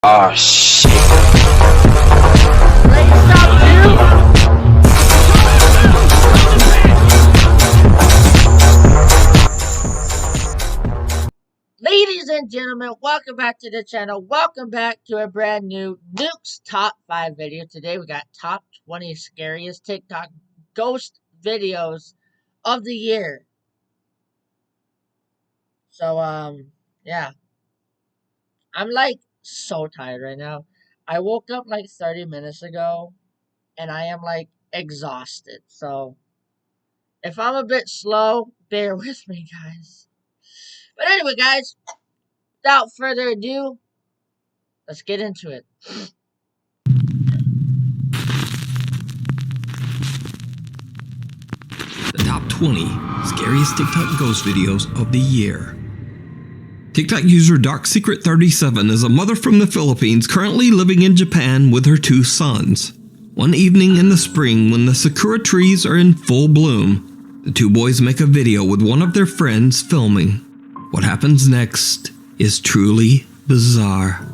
Oh shit. Ladies and gentlemen, welcome back to the channel. Welcome back to a brand new Nuke's Top 5 video. Today we got top 20 scariest TikTok ghost videos of the year. So, yeah. I'm like so tired right now. I woke up like 30 minutes ago and I am like exhausted. So, if I'm a bit slow, bear with me, guys. But anyway, guys, without further ado, let's get into it. The top 20 scariest TikTok ghost videos of the year. TikTok user DarkSecret37 is a mother from the Philippines currently living in Japan with her two sons. One evening in the spring when the sakura trees are in full bloom, the two boys make a video with one of their friends filming. What happens next is truly bizarre.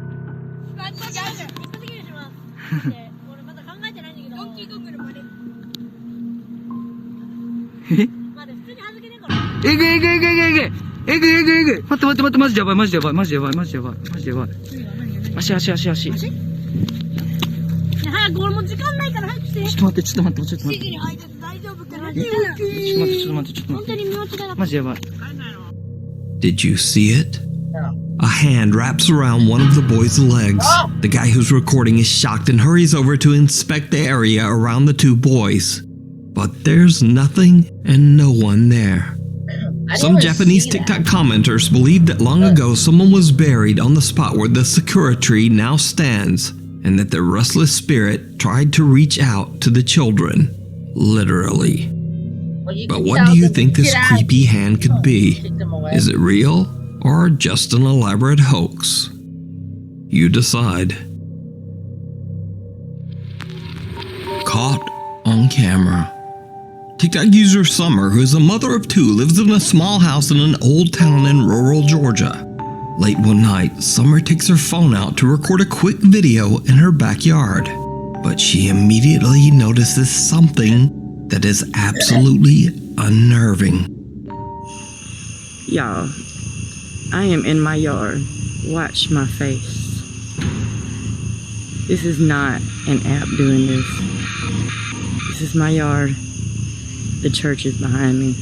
Did you see it? No. A hand wraps around one of the boys' legs. Oh! The guy who's recording is shocked and hurries over to inspect the area around the two boys. But there's nothing and no one there. Some Japanese TikTok commenters believe that long ago someone was buried on the spot where the sakura tree now stands, and that the restless spirit tried to reach out to the children. Literally. But what do you think this creepy hand could be? Is it real or just an elaborate hoax? You decide. Caught on camera. TikTok user Summer, who is a mother of two, lives in a small house in an old town in rural Georgia. Late one night, Summer takes her phone out to record a quick video in her backyard. But she immediately notices something that is absolutely unnerving. Y'all, I am in my yard. Watch my face. This is not an app doing this. This is my yard. The church is behind me.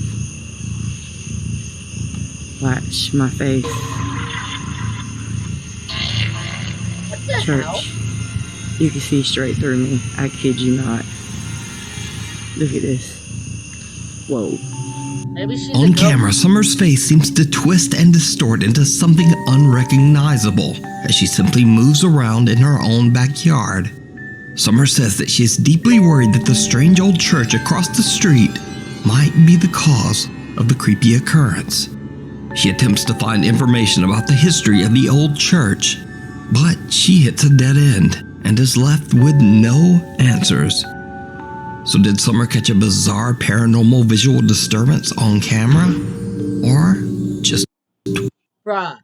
Watch my face. What the Church. hell? You can see straight through me. I kid you not. Look at this. Whoa. Maybe she's On camera, Summer's face seems to twist and distort into something unrecognizable as she simply moves around in her own backyard. Summer says that she is deeply worried that the strange old church across the street might be the cause of the creepy occurrence. She attempts to find information about the history of the old church, but she hits a dead end and is left with no answers. So did Summer catch a bizarre paranormal visual disturbance on camera? Or just... Bruh,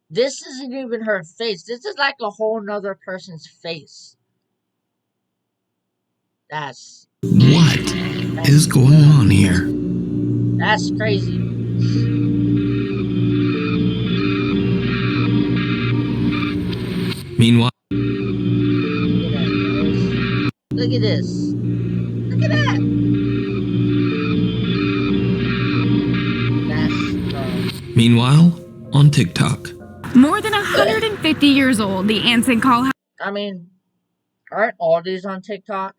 this isn't even her face. This is like a whole nother person's face. That's... what is going on here? That's crazy. Meanwhile, Look at this. Look at that. Meanwhile, on TikTok. More than 150 years old, the Anson Call I mean, aren't all these on TikTok?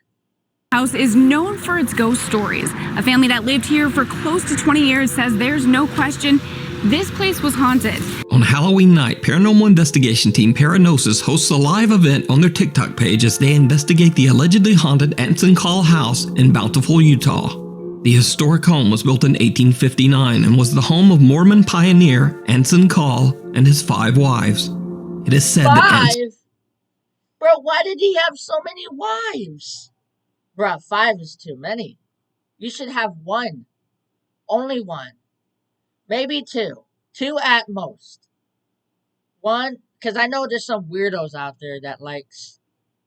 House is known for its ghost stories. A family that lived here for close to 20 years says there's no question this place was haunted. On Halloween night, paranormal investigation team Paranosis hosts a live event on their TikTok page as they investigate the allegedly haunted Anson Call house in Bountiful, Utah. The historic home was built in 1859 and was the home of Mormon pioneer Anson Call and his 5 wives. It is said that 5? Bro, why did he have so many wives? Bro, 5 is too many. You should have 1. Only 1. Maybe 2. 2 at most. 1 because I know there's some weirdos out there that likes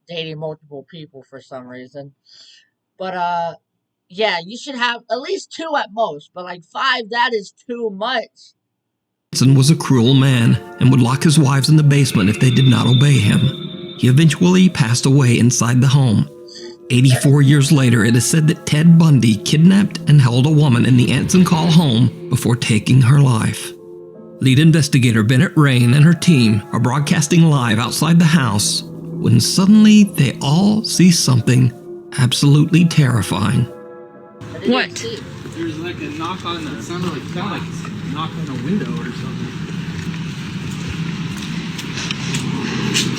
dating multiple people for some reason. But yeah, you should have at least two at most. But like five, that is too much. Manson was a cruel man and would lock his wives in the basement if they did not obey him. He eventually passed away inside the home. 84 years later, it is said that Ted Bundy kidnapped and held a woman in the Anson Call home before taking her life. Lead investigator Bennett Rain and her team are broadcasting live outside the house when suddenly they all see something absolutely terrifying. What? There's like a knock on that sounded like a knock on a window or something.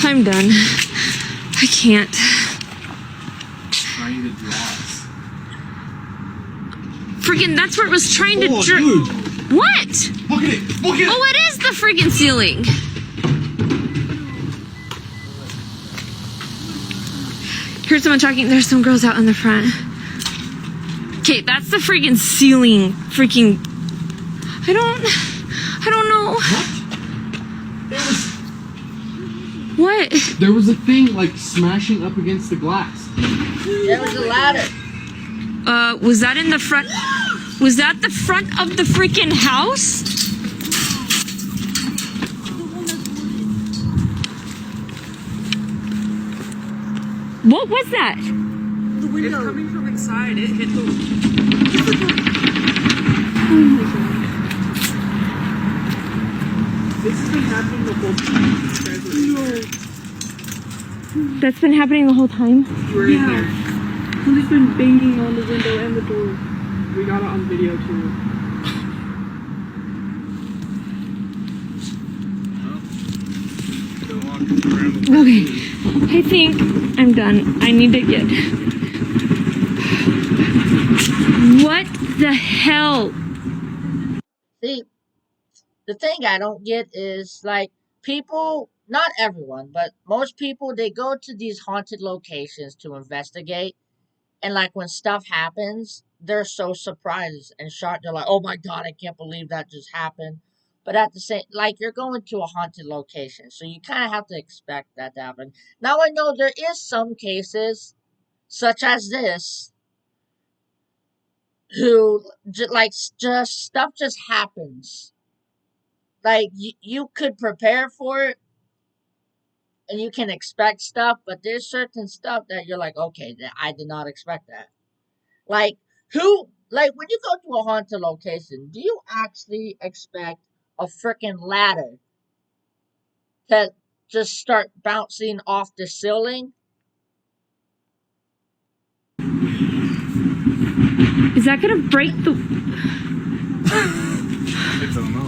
I'm done. I can't. Trying to draw us. Freaking, that's where it was trying to Dude. What? Look at it! Look at it! Oh, it is the freaking ceiling. Here's someone talking. There's some girls out in the front. Okay, that's the freaking ceiling. Freaking. I don't know. What? What? There was a thing like smashing up against the glass. There was a ladder. Was that in the front? Was that the front of the freaking house? What was that? The window. It's coming from inside. It hit the... Oh my god. This has been happening the whole time. That's been happening the whole time? You were in there. Somebody's been banging on the window and the door. We got it on video too. Okay, I think I'm done. I need to get... What the hell? See, the thing I don't get is like people, not everyone, but most people, they go to these haunted locations to investigate. And like when stuff happens, they're so surprised and shocked. They're like, "Oh my god, I can't believe that just happened." But at the same, like you're going to a haunted location, so you kind of have to expect that to happen. Now I know there is some cases, such as this, who just stuff just happens. Like you could prepare for it, and you can expect stuff, but there's certain stuff that you're like, okay, I did not expect that. Like when you go to a haunted location, do you actually expect a freaking ladder to just start bouncing off the ceiling? Is that gonna break the... I don't know.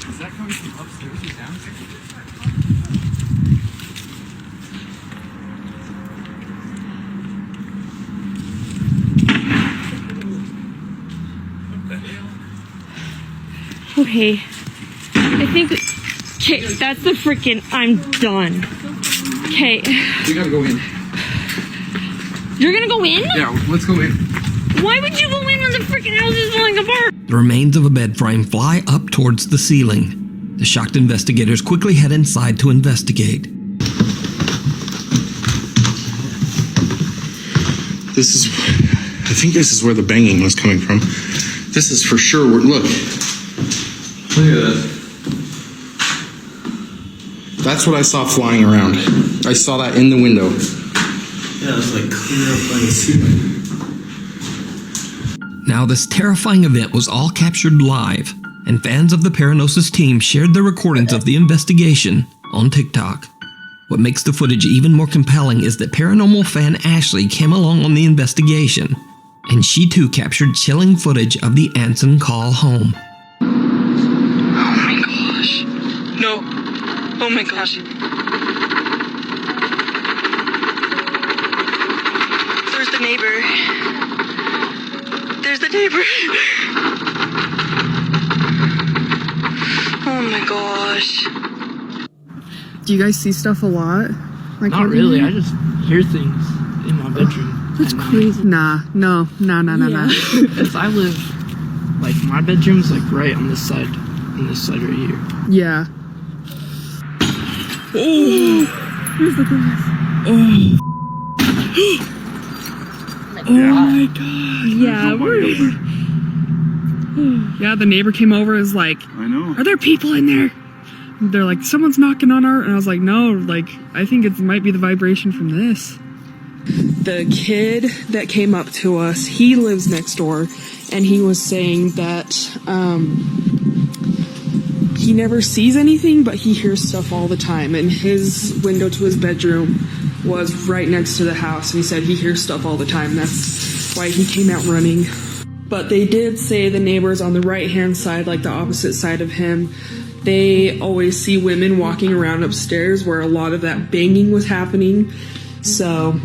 Is that coming from upstairs or downstairs? Okay. I think... Okay, that's the freaking... I'm done. Okay. We gotta go in. You're gonna go in? Yeah, let's go in. Why would you go in when the freaking house is falling apart? The remains of a bed frame fly up towards the ceiling. The shocked investigators quickly head inside to investigate. I think this is where the banging was coming from. This is for sure look. Look at that. That's what I saw flying around. I saw that in the window. Yeah, it was like clear up by the ceiling. Now, this terrifying event was all captured live, and fans of the Paranosis team shared their recordings of the investigation on TikTok. What makes the footage even more compelling is that paranormal fan Ashley came along on the investigation, and she too captured chilling footage of the Anson Call home. Oh my gosh. No. Oh my gosh. There's the neighbor. There's the neighbor. Oh my gosh. Do you guys see stuff a lot? Like Not really. I just hear things in my bedroom. That's crazy. Nah. Because I live, like, my bedroom's like right on this side right here. Yeah. Oh! Here's the glass. Oh! Oh my god. Yeah, yeah, the neighbor came over and was like, I know. are there people in there? They're like, someone's knocking on our... And I was like, no, like, I think it might be the vibration from this. The kid that came up to us, he lives next door, and he was saying that he never sees anything, but he hears stuff all the time. And his window to his bedroom was right next to the house, and he said he hears stuff all the time. That's why he came out running. But they did say the neighbors on the right-hand side, like the opposite side of him, they always see women walking around upstairs where a lot of that banging was happening. So,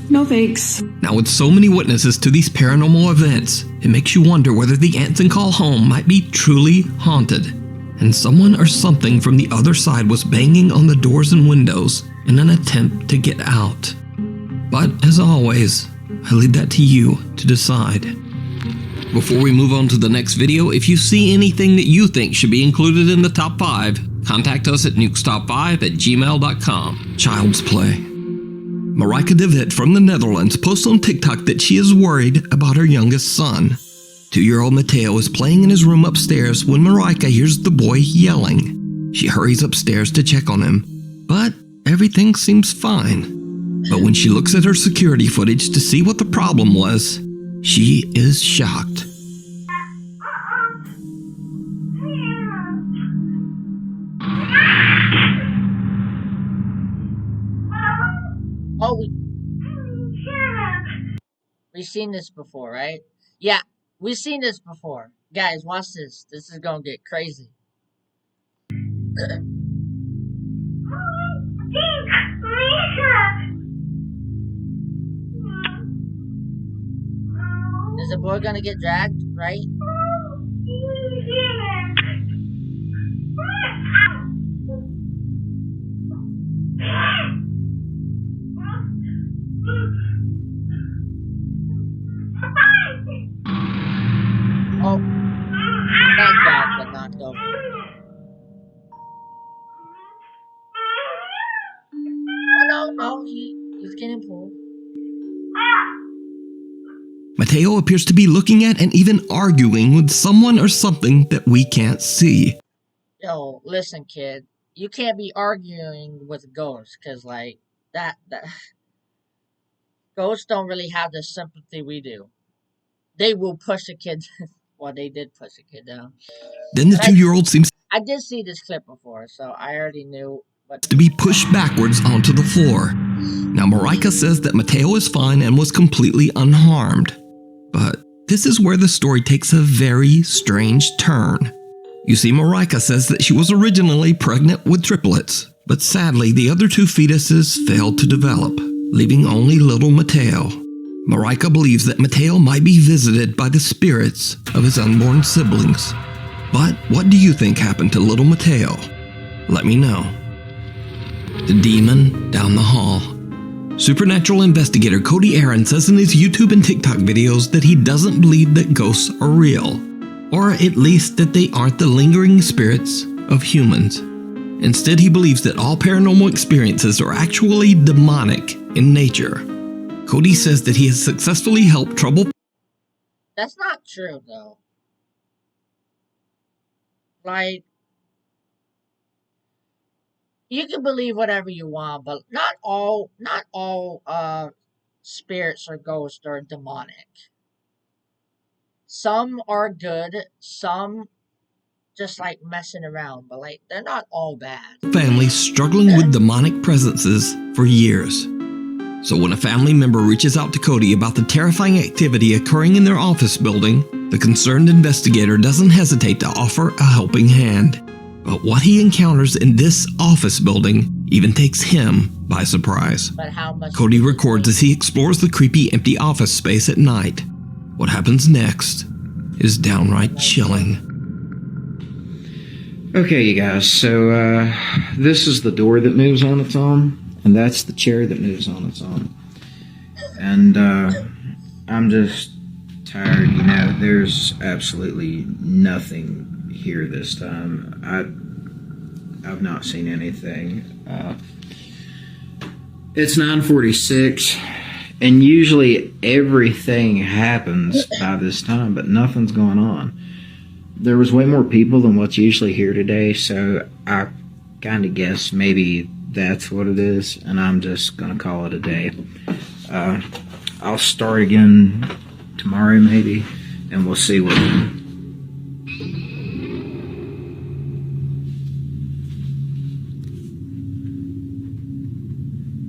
no thanks. Now, with so many witnesses to these paranormal events, it makes you wonder whether the Anson Call home might be truly haunted, and someone or something from the other side was banging on the doors and windows in an attempt to get out. But, as always, I leave that to you to decide. Before we move on to the next video, if you see anything that you think should be included in the top 5, contact us at nukestop5@gmail.com. Child's Play. Marika de Wit from the Netherlands posts on TikTok that she is worried about her youngest son. 2-year-old Mateo is playing in his room upstairs when Marika hears the boy yelling. She hurries upstairs to check on him, but everything seems fine. But when she looks at her security footage to see what the problem was, she is shocked. Oh, we've seen this before, right? Yeah, we've seen this before. Guys, watch this. This is gonna get crazy. Is the boy gonna get dragged, right? Oh, not dragged, but knocked over. Oh no, he's getting pulled. Mateo appears to be looking at and even arguing with someone or something that we can't see. Yo, listen, kid. You can't be arguing with ghosts, cause like that ghosts don't really have the sympathy we do. They will push a kid. Well, they did push a kid down. Then the 2-year-old seems I did see this clip before, so I already knew what to be pushed backwards onto the floor. Now, Marika says that Mateo is fine and was completely unharmed. But this is where the story takes a very strange turn. You see, Marika says that she was originally pregnant with triplets, but sadly the other 2 fetuses failed to develop, leaving only little Mateo. Marika believes that Mateo might be visited by the spirits of his unborn siblings. But what do you think happened to little Mateo? Let me know. The demon down the hall. Supernatural investigator Cody Aaron says in his YouTube and TikTok videos that he doesn't believe that ghosts are real, or at least that they aren't the lingering spirits of humans. Instead, he believes that all paranormal experiences are actually demonic in nature. Cody says that he has successfully helped troubled... That's not true, though. Like, you can believe whatever you want, but not all spirits or ghosts are demonic. Some are good, some just like messing around, but like they're not all bad. Families struggling with demonic presences for years. So when a family member reaches out to Cody about the terrifying activity occurring in their office building, the concerned investigator doesn't hesitate to offer a helping hand. But what he encounters in this office building even takes him by surprise. But how much Cody records as he explores the creepy empty office space at night. What happens next is downright chilling. Okay, you guys, so this is the door that moves on its own, and that's the chair that moves on its own. And I'm just tired, there's absolutely nothing here this time. I've not seen anything. It's 9:46, and usually everything happens by this time, but nothing's going on. There was way more people than what's usually here today, so I kind of guess maybe that's what it is, and I'm just going to call it a day. I'll start again tomorrow maybe, and we'll see what...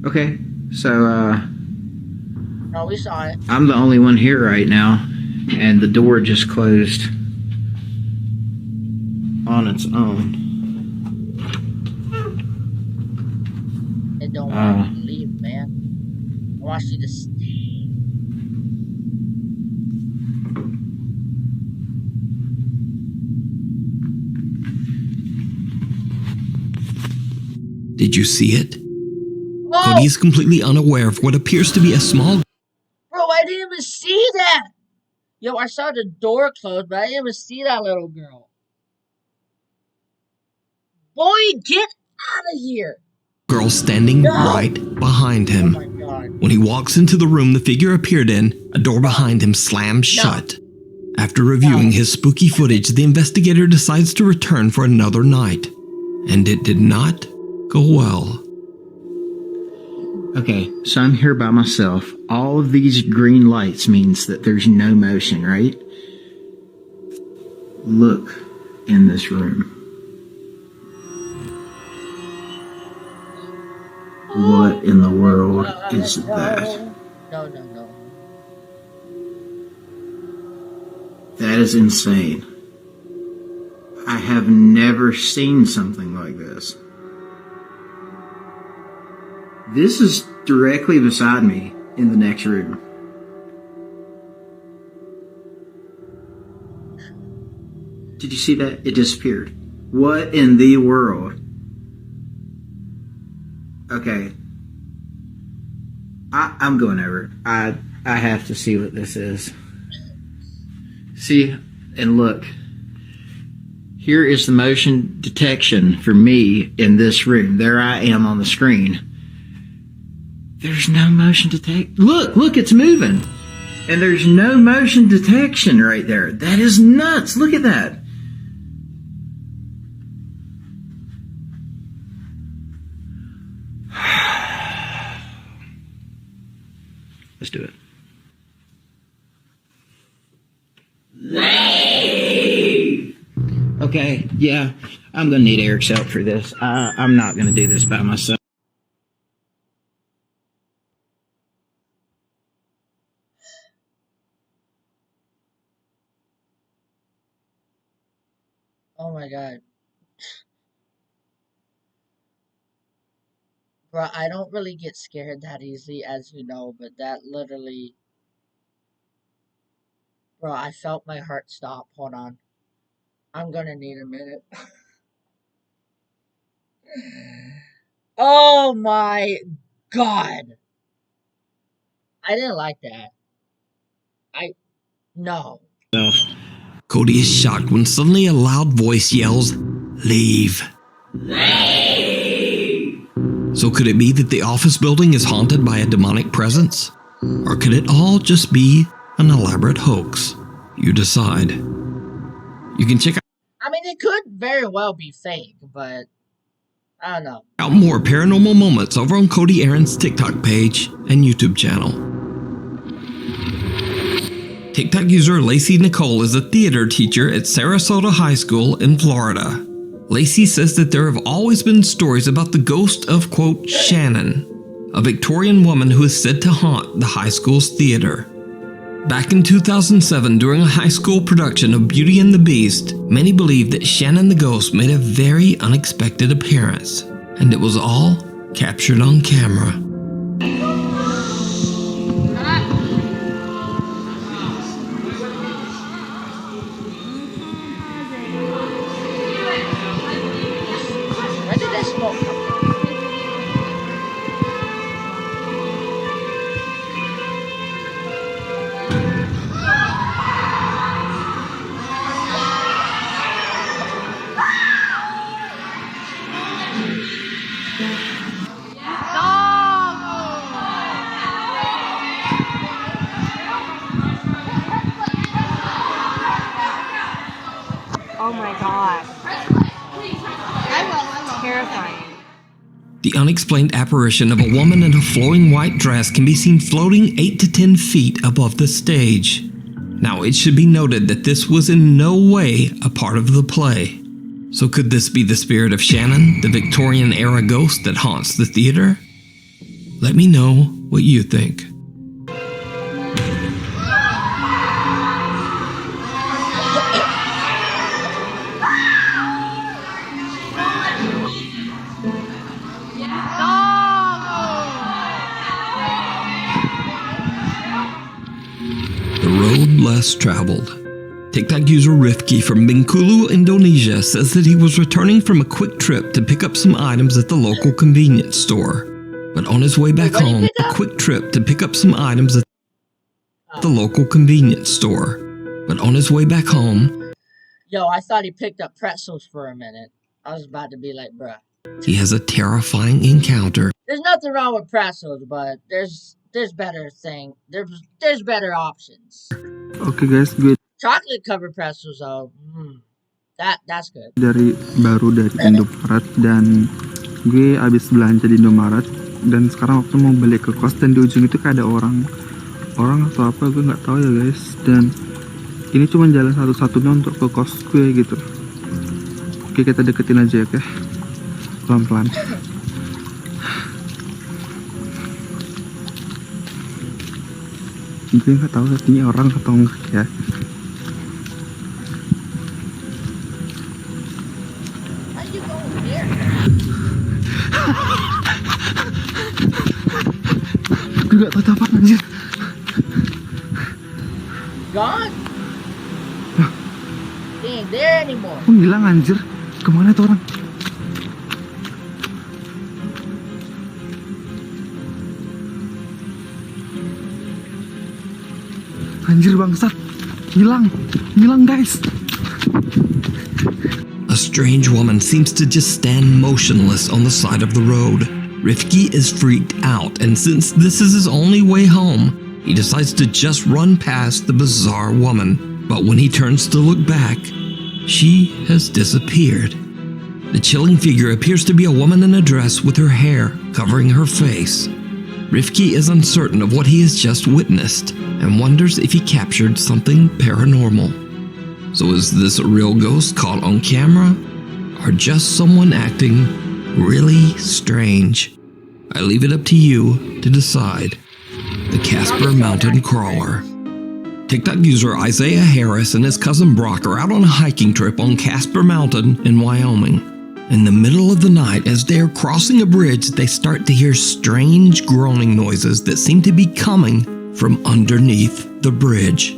Okay, so, No, we saw it. I'm the only one here right now, and the door just closed on its own. It don't want you to leave, man. I want you to stay. Did you see it? Whoa! Cody is completely unaware of what appears to be a small... Bro, I didn't even see that! Yo, I saw the door close, but I didn't even see that little girl. Boy, get out of here! girl standing right behind him. Oh my God. When he walks into the room the figure appeared in, a door behind him slams shut. After reviewing his spooky footage, the investigator decides to return for another night. And it did not go well. Okay, so I'm here by myself. All of these green lights means that there's no motion, right? Look in this room. What in the world is that? No. That is insane. I have never seen something like this. This is directly beside me in the next room. Did you see that? It disappeared. What in the world? Okay. I'm going over. I have to see what this is. See, and look. Here is the motion detection for me in this room. There I am on the screen. There's no motion detect. Look, it's moving. And there's no motion detection right there. That is nuts. Look at that. Let's do it. Okay, yeah, I'm gonna need Eric's help for this. I'm not gonna do this by myself. Oh my God. Bro, I don't really get scared that easily, as you know, but that literally... Bro, I felt my heart stop. Hold on. I'm gonna need a minute. Oh my God. I didn't like that. No. Cody is shocked when suddenly a loud voice yells, "Leave." So could it be that the office building is haunted by a demonic presence? Or could it all just be an elaborate hoax? You decide. You can check I mean, it could very well be fake, but I don't know. out more paranormal moments over on Cody Aaron's TikTok page and YouTube channel. TikTok user Lacey Nicole is a theater teacher at Sarasota High School in Florida. Lacey says that there have always been stories about the ghost of, quote, Shannon, a Victorian woman who is said to haunt the high school's theater. Back in 2007, during a high school production of Beauty and the Beast, many believed that Shannon the ghost made a very unexpected appearance, and it was all captured on camera. Where did that smoke come from? Oh my god. Terrifying. The unexplained apparition of a woman in a flowing white dress can be seen floating 8 to 10 feet above the stage. Now, it should be noted that this was in no way a part of the play. So could this be the spirit of Shannon, the Victorian-era ghost that haunts the theater? Let me know what you think. The road less traveled. TikTok user Rifki from Bengkulu, Indonesia says that he was returning from a quick trip to pick up some items at the local convenience store. But on his way back home, a quick trip to pick up some items at the local convenience store. But on his way back home, Yo, I thought he picked up pretzels for a minute. I was about to be like, bruh. he has a terrifying encounter. There's nothing wrong with pretzels, but there's better there's better options. Oke guys, gue Chocolate covered pretzels though. That's good. baru dari Indomaret dan gue abis belanja di Indomaret dan sekarang waktu mau balik ke kos dan di ujung itu kayak ada orang atau apa gue nggak tahu ya guys, dan ini cuma jalan satu-satunya untuk ke kos gue gitu. Oke, kita deketin aja ya, pelan-pelan. Gue nggak tahu ini orang atau enggak ya. Gue gak tau apa anjir. Gone? He ain't there anymore. Kok hilang anjir? Kemana tuh orang? Anjir bangsat. Hilang guys. A strange woman seems to just stand motionless on the side of the road. Rifki is freaked out, and since this is his only way home, he decides to just run past the bizarre woman. But when he turns to look back, she has disappeared. The chilling figure appears to be a woman in a dress with her hair covering her face. Rifki is uncertain of what he has just witnessed and wonders if he captured something paranormal. So is this a real ghost caught on camera, or just someone acting really strange? I leave it up to you to decide. The Casper Mountain Crawler. TikTok user Isaiah Harris and his cousin Brock are out on a hiking trip on Casper Mountain in Wyoming. In the middle of the night, as they are crossing a bridge, they start to hear strange groaning noises that seem to be coming from underneath the bridge.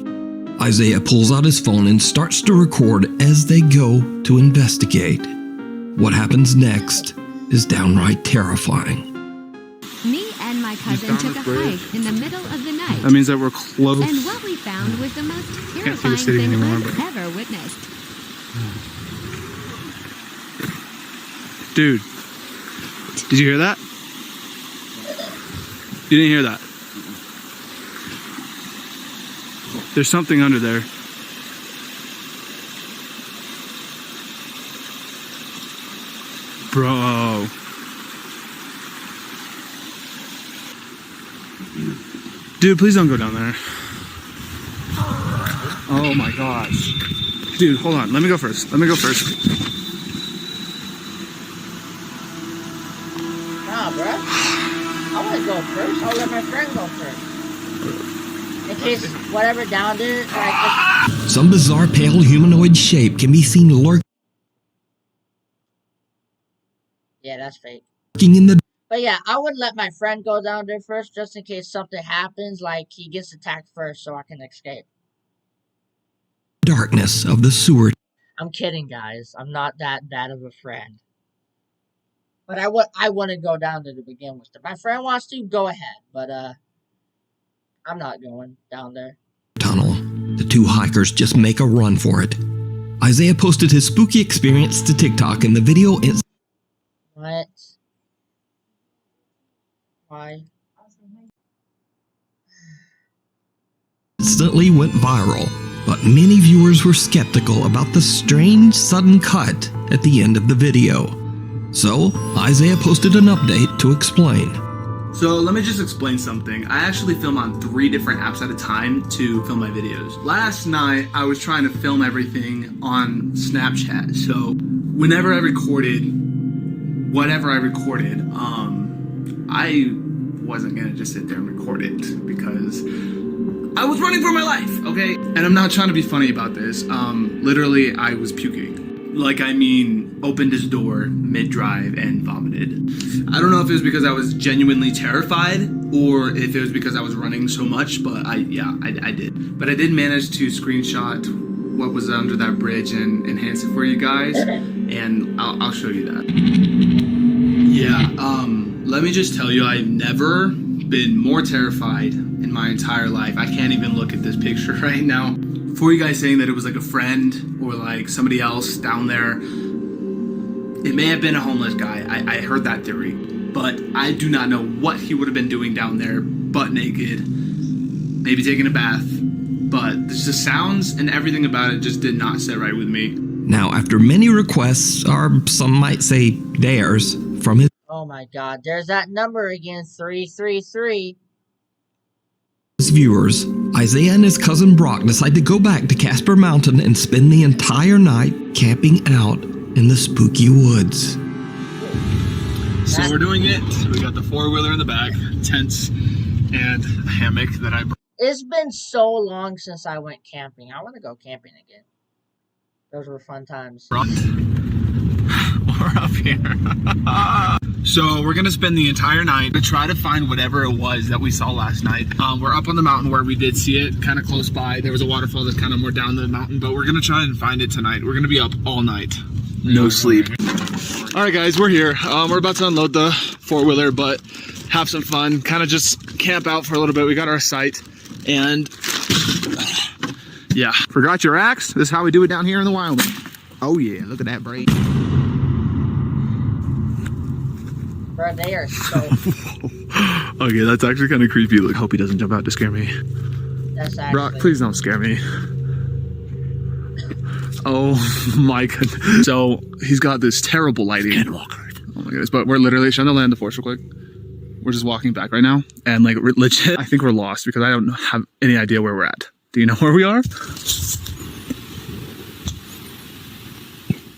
Isaiah pulls out his phone and starts to record as they go to investigate. What happens next is downright terrifying. Me and my cousin took a hike in the middle of the night. That means that we're close. And what we found was the most Can't see the terrifying city thing anymore, I've but- ever witnessed. Dude, did you hear that? You didn't hear that? There's something under there. Bro. Dude, please don't go down there. Oh my gosh. Dude, hold on. Let me go first. Nah, bruh. I want to go first. I'll let my friend go first. In case whatever down there, like... Some bizarre pale humanoid shape can be seen lurking Yeah, that's fake. in the But yeah, I would let my friend go down there first, just in case something happens, like he gets attacked first so I can escape. darkness of the sewer. I'm kidding, guys. I'm not that bad of a friend. But I want to go down there to begin with. If my friend wants to, go ahead. But, I'm not going down there. Tunnel. The two hikers just make a run for it. Isaiah posted his spooky experience to TikTok, and the video is... What? Why? Instantly went viral, but many viewers were skeptical about the strange sudden cut at the end of the video. So, Isaiah posted an update to explain. So let me just explain something. I actually film on 3 different apps at a time to film my videos. Last night, I was trying to film everything on Snapchat. So whenever I recorded, whatever I recorded, I wasn't gonna just sit there and record it because I was running for my life, okay? And I'm not trying to be funny about this. Literally, I was puking. Like, I mean, opened his door mid-drive and vomited. I don't know if it was because I was genuinely terrified or if it was because I was running so much, but I did. But I did manage to screenshot what was under that bridge and enhance it for you guys, and I'll show you that. Yeah, let me just tell you, I've never been more terrified in my entire life. I can't even look at this picture right now. For you guys saying that it was like a friend or like somebody else down there, it may have been a homeless guy. I heard that theory, but I do not know what he would have been doing down there, butt naked, maybe taking a bath, but the sounds and everything about it just did not sit right with me. Now, after many requests, or some might say dares, from his Oh my god, there's that number again, 333. viewers, Isaiah and his cousin Brock decide to go back to Casper Mountain and spend the entire night camping out in the spooky woods. So we're doing it. We got the 4-wheeler in the back, tents, and a hammock that I brought. It's been so long since I went camping. I want to go camping again. Those were fun times. We're up here. So we're gonna spend the entire night to try to find whatever it was that we saw last night. We're up on the mountain where we did see it, kind of close by. There was a waterfall that's kind of more down the mountain, but we're gonna try and find it tonight. We're gonna be up all night. No sleep. All right, guys, we're here. We're about to unload the 4-wheeler, but have some fun. Kind of just camp out for a little bit. We got our site, and yeah. Forgot your axe? This is how we do it down here in the wild. Oh yeah, look at that braid. Bro, they are so... Okay, that's actually kind of creepy. Look, hope he doesn't jump out to scare me. That's actually... Brock, please don't scare me. Oh my goodness. So, he's got this terrible lighting. Skinwalker. Oh my goodness, but we're literally, show the land of force real quick. We're just walking back right now, and like, legit, I think we're lost because I don't have any idea where we're at. Do you know where we are?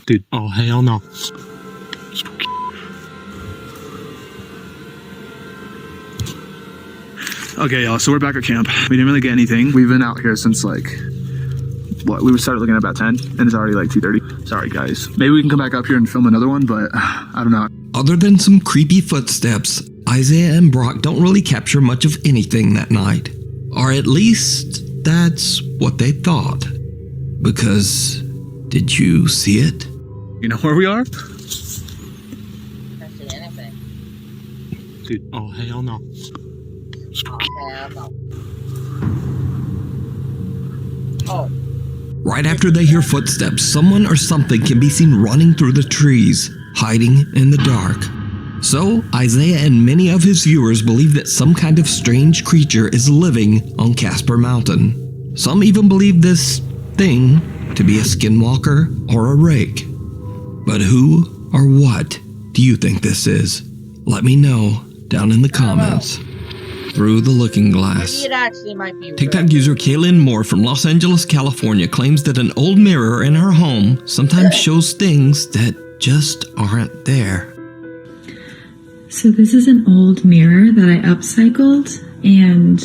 Dude. Oh, hell no. Okay, y'all, so we're back at camp. We didn't really get anything. We've been out here since like, what, we started looking at about 10, and it's already like 2:30. Sorry, guys. Maybe we can come back up here and film another one, but I don't know. Other than some creepy footsteps, Isaiah and Brock don't really capture much of anything that night. Or at least, that's what they thought. Because, did you see it? You know where we are? Can't see anything. Dude, oh, hell no. Oh. Right after they hear footsteps, someone or something can be seen running through the trees, hiding in the dark. So, Isaiah and many of his viewers believe that some kind of strange creature is living on Casper Mountain. Some even believe this thing to be a skinwalker or a rake. But who or what do you think this is? Let me know down in the comments. Through the looking glass. Maybe it actually might be TikTok real. user Kaylin Moore from Los Angeles, California claims that an old mirror in her home sometimes shows things that just aren't there. So this is an old mirror that I upcycled, and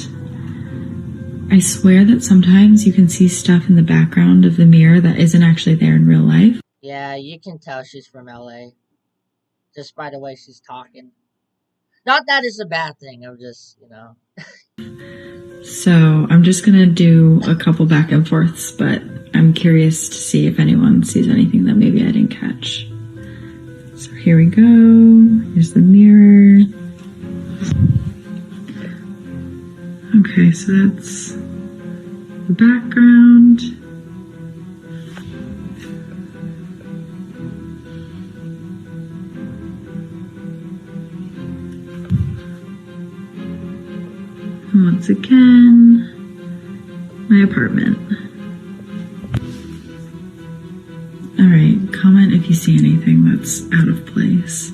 I swear that sometimes you can see stuff in the background of the mirror that isn't actually there in real life. Yeah, you can tell she's from LA. Just by the way she's talking. Not that it's a bad thing, I'm just, you know. So I'm just gonna do a couple back and forths, but I'm curious to see if anyone sees anything that maybe I didn't catch. So here we go. Here's the mirror. Okay, so that's the background. And once again, my apartment. Alright, comment if you see anything that's out of place.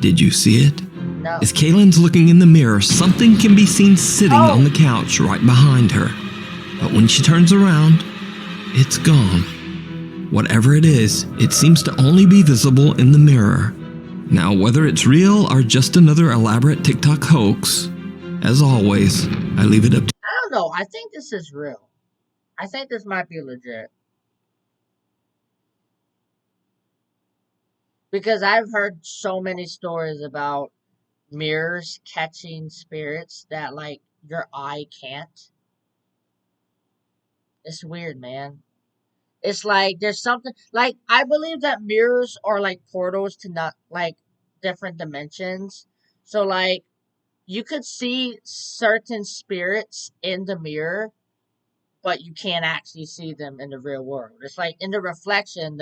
Did you see it? No. As Kaylin's looking in the mirror, something can be seen sitting on the couch right behind her. But when she turns around, it's gone. Whatever it is, it seems to only be visible in the mirror. Now, whether it's real or just another elaborate TikTok hoax, as always, I leave it up to I don't know. I think this is real. I think this might be legit. Because I've heard so many stories about mirrors catching spirits that, like, your eye can't. It's weird, man. It's like there's something like I believe that mirrors are like portals to not like different dimensions. So like you could see certain spirits in the mirror, but you can't actually see them in the real world. It's like in the reflection,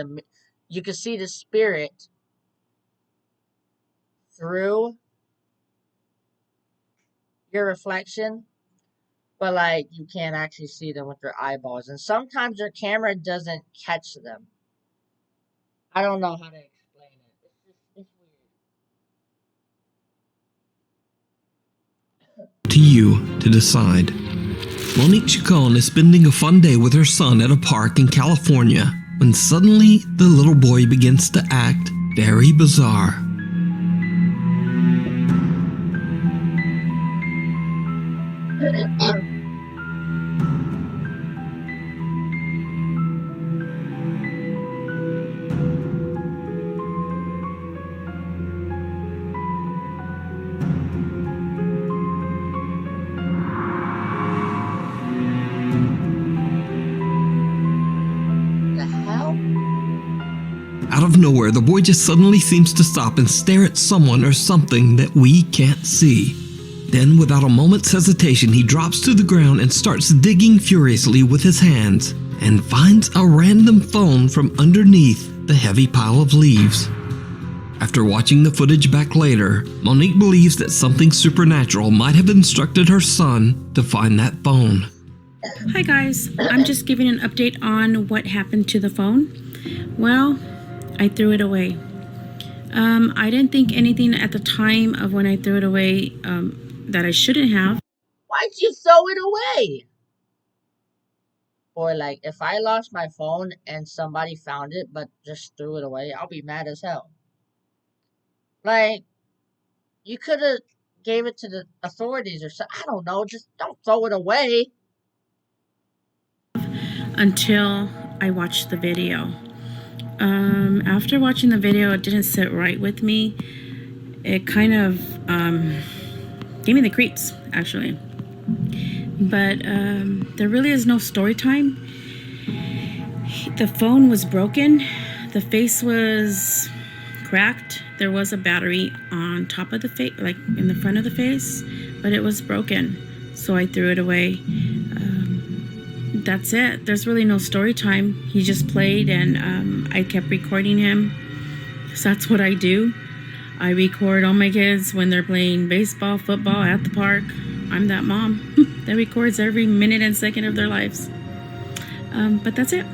you can see the spirit through your reflection, but like you can't actually see them with your eyeballs. And sometimes your camera doesn't catch them. I don't know how to explain it. It's you to decide. Monique Chacon is spending a fun day with her son at a park in California when suddenly the little boy begins to act very bizarre. weird. The hell? Out of nowhere, the boy just suddenly seems to stop and stare at someone or something that we can't see. Then, without a moment's hesitation, he drops to the ground and starts digging furiously with his hands and finds a random phone from underneath the heavy pile of leaves. After watching the footage back later, Monique believes that something supernatural might have instructed her son to find that phone. Hi guys, I'm just giving an update on what happened to the phone. Well, I threw it away. I didn't think anything at the time of when I threw it away that I shouldn't have. Why'd you throw it away? Or like, if I lost my phone and somebody found it but just threw it away, I'll be mad as hell. Like, you could have gave it to the authorities or something. I don't know. Just don't throw it away. Until I watched the video. After watching the video, it didn't sit right with me. It kind of gave me the creeps, actually. But there really is no story time. The phone was broken. The face was cracked. There was a battery on top of the face, like in the front of the face, but it was broken. So I threw it away. That's it. There's really no story time. He just played and I kept recording him. So that's what I do. I record all my kids when they're playing baseball, football at the park. I'm that mom that records every minute and second of their lives. But that's it.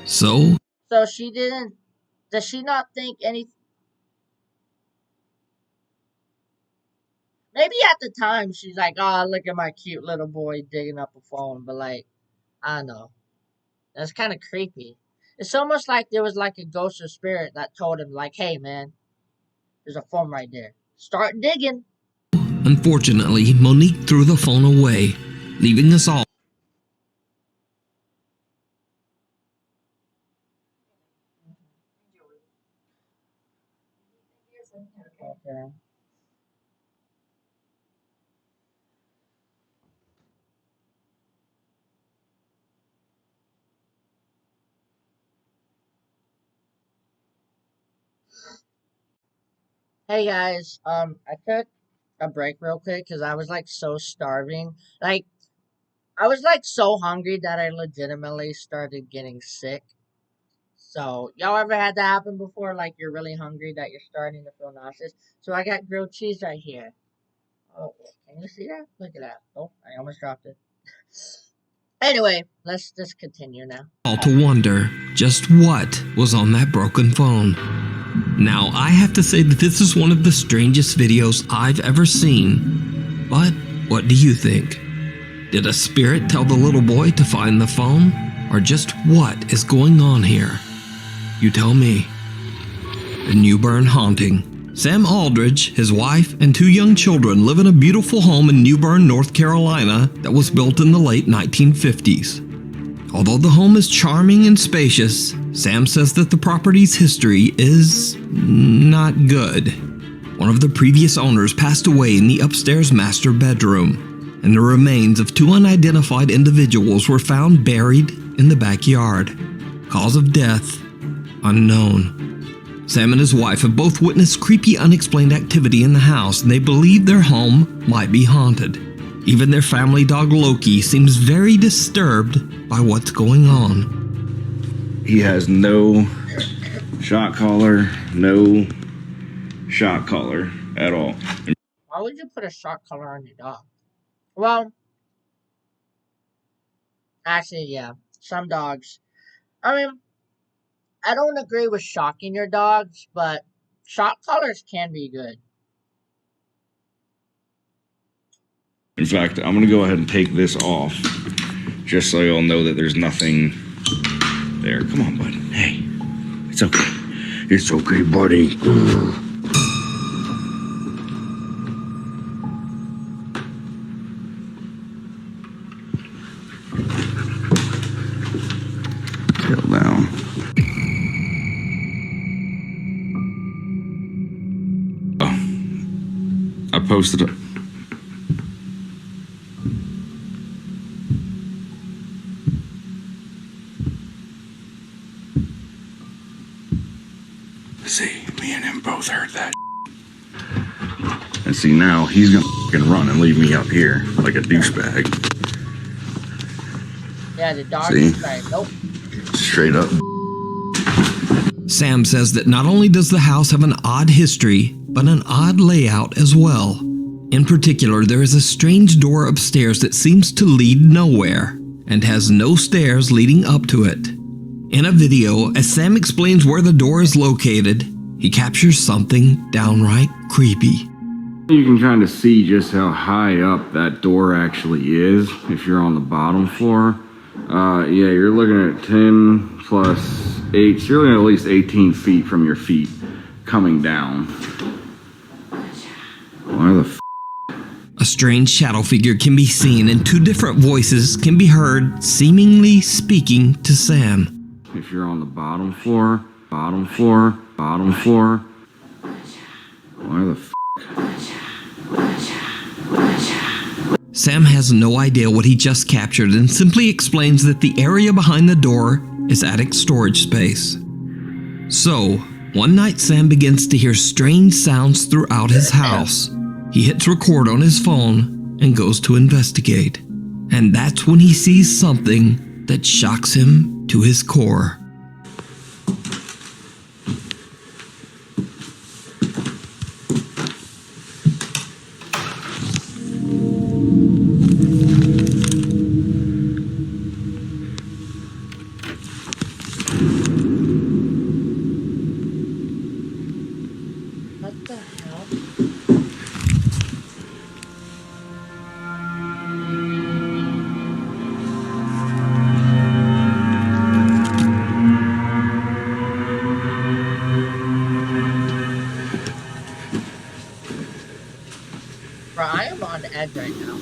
So she didn't. Does she not think any? Maybe at the time she's like, "Oh, look at my cute little boy digging up a phone," but like, I don't know. That's kind of creepy. It's almost like there was like a ghost or spirit that told him, like, "Hey, man, there's a phone right there. Start digging." unfortunately, Monique threw the phone away, leaving us all. Okay. Hey guys, I took a break real quick because I was like so starving. Like, I was like so hungry that I legitimately started getting sick. So, y'all ever had that happen before? Like, you're really hungry that you're starting to feel nauseous? So, I got grilled cheese right here. Oh, can you see that? Look at that. Oh, I almost dropped it. Anyway, let's just continue now. All to wonder just what was on that broken phone. Now, I have to say that this is one of the strangest videos I've ever seen. But what do you think? Did a spirit tell the little boy to find the phone? Or just what is going on here? You tell me. The Newbern Haunting. Sam Aldridge, his wife, and 2 young children live in a beautiful home in Newbern, North Carolina that was built in the late 1950s. Although the home is charming and spacious, Sam says that the property's history is not good. One of the previous owners passed away in the upstairs master bedroom, and the remains of 2 unidentified individuals were found buried in the backyard. Cause of death unknown. Sam and his wife have both witnessed creepy, unexplained activity in the house, and they believe their home might be haunted. Even their family dog Loki seems very disturbed by what's going on. He has no shot collar, no shot collar at all. Why would you put a shock collar on your dog? Well, actually, yeah. Some dogs. I mean, I don't agree with shocking your dogs, but shock collars can be good. In fact, I'm going to go ahead and take this off, just so you'll know that there's nothing there. Come on, bud. Hey, it's okay. It's okay, buddy. Tail down. I posted it. See, me and him both heard that. And see, now he's gonna fucking run and leave me up here like a douchebag. Yeah, the dog See? is like, nope. Straight up. Sam says that not only does the house have an odd history, but an odd layout as well. In particular, there is a strange door upstairs that seems to lead nowhere, and has no stairs leading up to it. In a video, as Sam explains where the door is located, he captures something downright creepy. You can kind of see just how high up that door actually is if you're on the bottom floor. Yeah, you're looking at 10 plus 8, so you're looking at least 18 feet from your feet coming down. Why the f? A strange shadow figure can be seen, and 2 different voices can be heard seemingly speaking to Sam. If you're on the bottom floor, bottom floor, bottom floor. Why the f? Sam has no idea what he just captured and simply explains that the area behind the door is attic storage space. So, one night Sam begins to hear strange sounds throughout his house. He hits record on his phone and goes to investigate. And that's when he sees something that shocks him to his core. What the hell? Bro, I am on edge right now.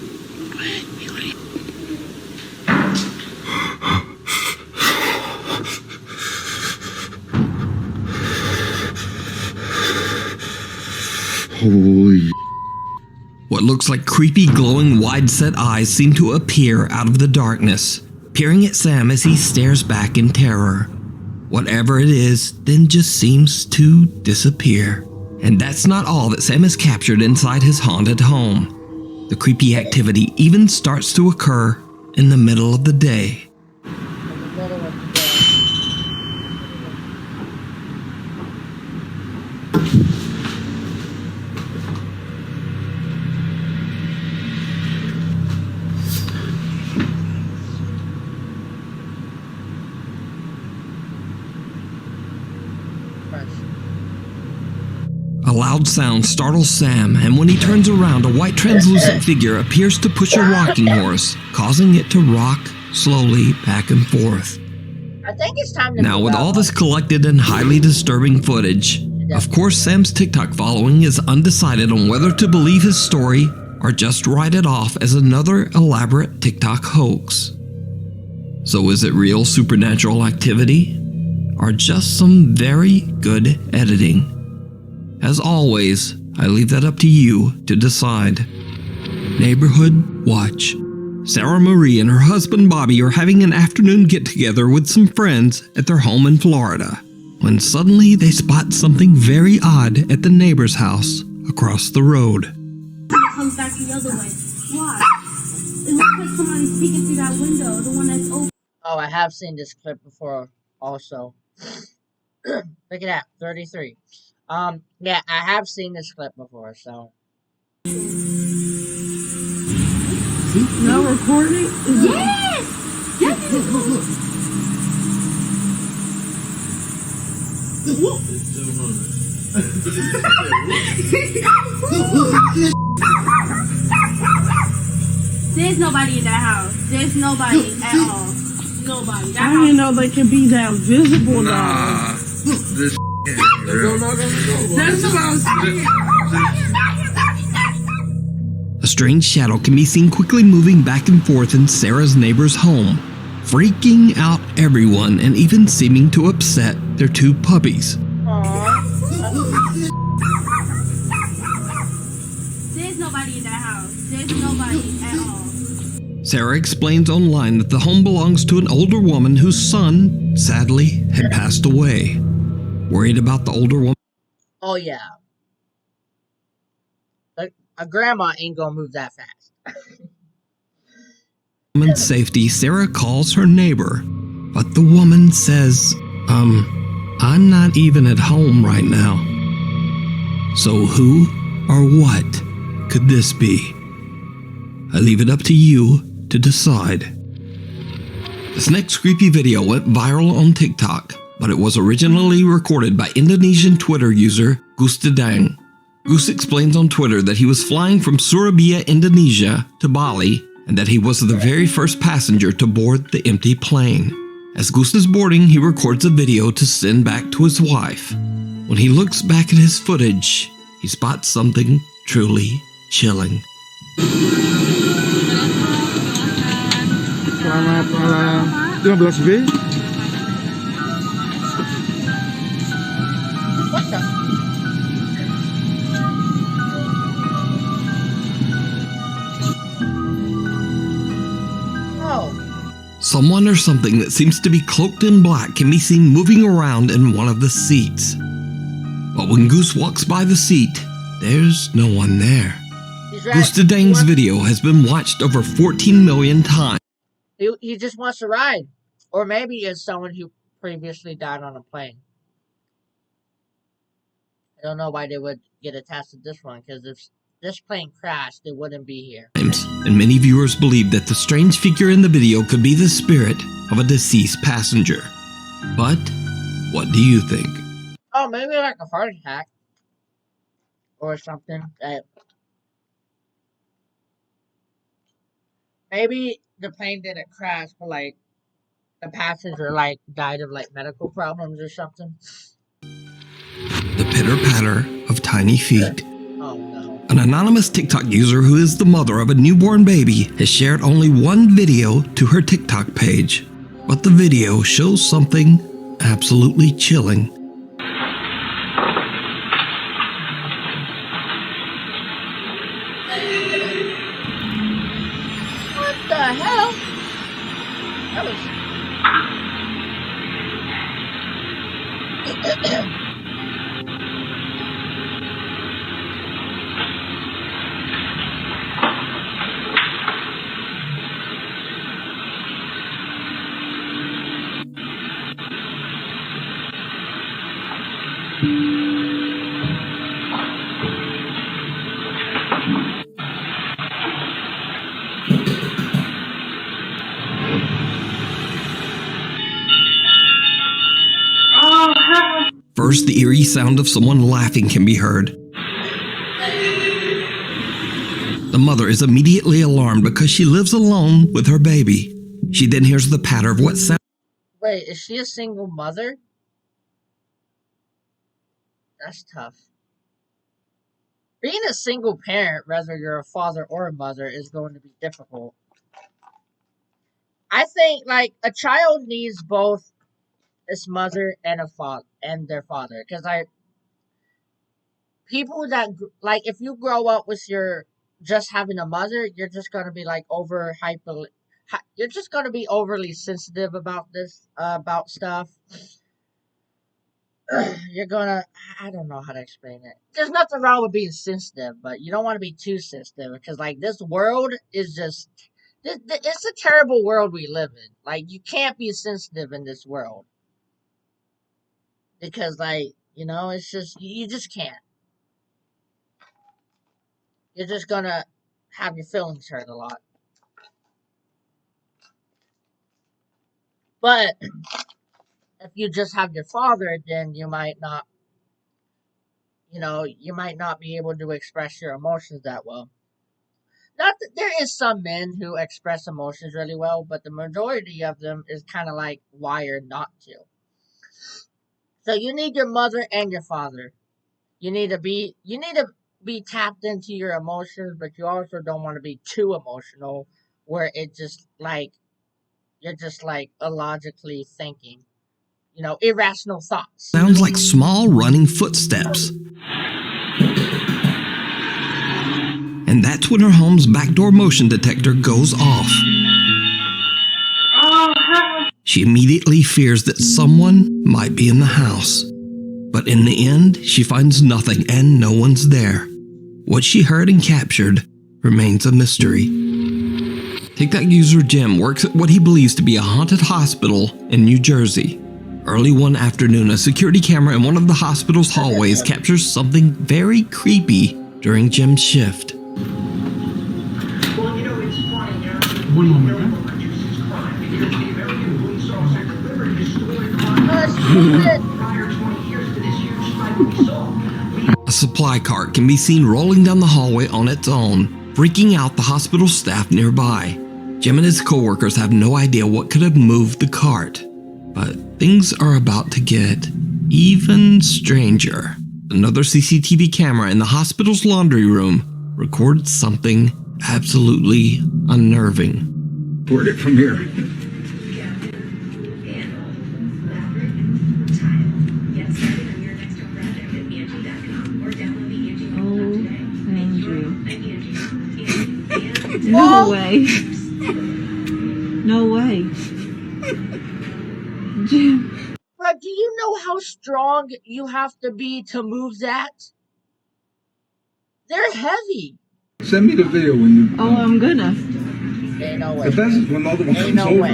Holy. What looks like creepy, glowing, wide-set eyes seem to appear out of the darkness, peering at Sam as he stares back in terror. Whatever it is then just seems to disappear. And that's not all that Sam has captured inside his haunted home. The creepy activity even starts to occur in the middle of the day. A loud sound startles Sam, and when he turns around, a white translucent figure appears to push a rocking horse, causing it to rock slowly back and forth. I think it's time to Now, move with out. all this collected and highly disturbing footage, of course Sam's TikTok following is undecided on whether to believe his story or just write it off as another elaborate TikTok hoax. So is it real supernatural activity, or just some very good editing? As always, I leave that up to you to decide. Neighborhood Watch. Sarah Marie and her husband Bobby are having an afternoon get-together with some friends at their home in Florida, when suddenly they spot something very odd at the neighbor's house across the road. Comes back the other way. Why? It looks like somebody's peeking through that window, the one that's open. Oh, I have seen this clip before also. Look at that, 33. Yeah, I have seen this clip before, so. Now recording? Yes! Yes! Look. There's nobody in that house. There's nobody at all. Nobody. I didn't know they could be that visible now. This That's what I was saying. A strange shadow can be seen quickly moving back and forth in Sarah's neighbor's home, freaking out everyone and even seeming to upset their two puppies. There's nobody in that house. There's nobody at all. Sarah explains online that the home belongs to an older woman whose son, sadly, had passed away. Worried about the older woman? Oh, yeah. A grandma ain't gonna move that fast. Woman's safety, Sarah calls her neighbor, but the woman says, I'm not even at home right now. So who or what could this be? I leave it up to you to decide. This next creepy video went viral on TikTok, but it was originally recorded by Indonesian Twitter user Gustadang. Goose explains on Twitter that he was flying from Surabaya, Indonesia to Bali, and that he was the very first passenger to board the empty plane. As Goose is boarding, he records a video to send back to his wife. When he looks back at his footage, he spots something truly chilling. Selamat malam. 15B. What the? Oh. Someone or something that seems to be cloaked in black can be seen moving around in one of the seats. But when Goose walks by the seat, there's no one there. Gustadang's video has been watched over 14 million times. He just wants to ride. Or maybe it's someone who previously died on a plane. I don't know why they would get attached to this one, because if this plane crashed, they wouldn't be here. And many viewers believe that the strange figure in the video could be the spirit of a deceased passenger. But what do you think? Oh, maybe like a heart attack. Or something. Maybe the plane didn't crash, but like the passenger like died of like medical problems or something. The pitter-patter of tiny feet. Oh no. An anonymous TikTok user who is the mother of a newborn baby has shared only one video to her TikTok page. But the video shows something absolutely chilling. What the hell? That was... First, the eerie sound of someone laughing can be heard. The mother is immediately alarmed because she lives alone with her baby. She then hears the patter of what sounds. Wait, is she a single mother? That's tough. Being a single parent, whether you're a father or a mother, is going to be difficult. I think like a child needs both its mother and a father and their father, because people that like if you grow up with your just having a mother, you're just gonna be like you're just gonna be overly sensitive about this about stuff. You're gonna I don't know how to explain it. There's nothing wrong with being sensitive, but you don't want to be too sensitive because like this world is just it's a terrible world we live in. Like you can't be sensitive in this world because like it's just you just can't. You're just gonna have your feelings hurt a lot. But if you just have your father, then you might not be able to express your emotions that well. Not that there is some men who express emotions really well, but the majority of them is kind of like wired not to. So you need your mother and your father. You need to be tapped into your emotions, but you also don't want to be too emotional where it just like you're just like illogically thinking, irrational thoughts. Sounds like small running footsteps. And that's when her home's backdoor motion detector goes off. She immediately fears that someone might be in the house. But in the end, she finds nothing and no one's there. What she heard and captured remains a mystery. TikTok user Jim works at what he believes to be a haunted hospital in New Jersey. Early one afternoon, a security camera in one of the hospital's hallways captures something very creepy during Jim's shift. One moment. A supply cart can be seen rolling down the hallway on its own, freaking out the hospital staff nearby. Jim and his coworkers have no idea what could have moved the cart. But things are about to get even stranger. Another CCTV camera in the hospital's laundry room records something absolutely unnerving. Word it from here. No way. No way. Jim. But do you know how strong you have to be to move that? They're heavy. Send me the video when you. Oh, I'm gonna. Ain't no way. The best is when the other one comes over.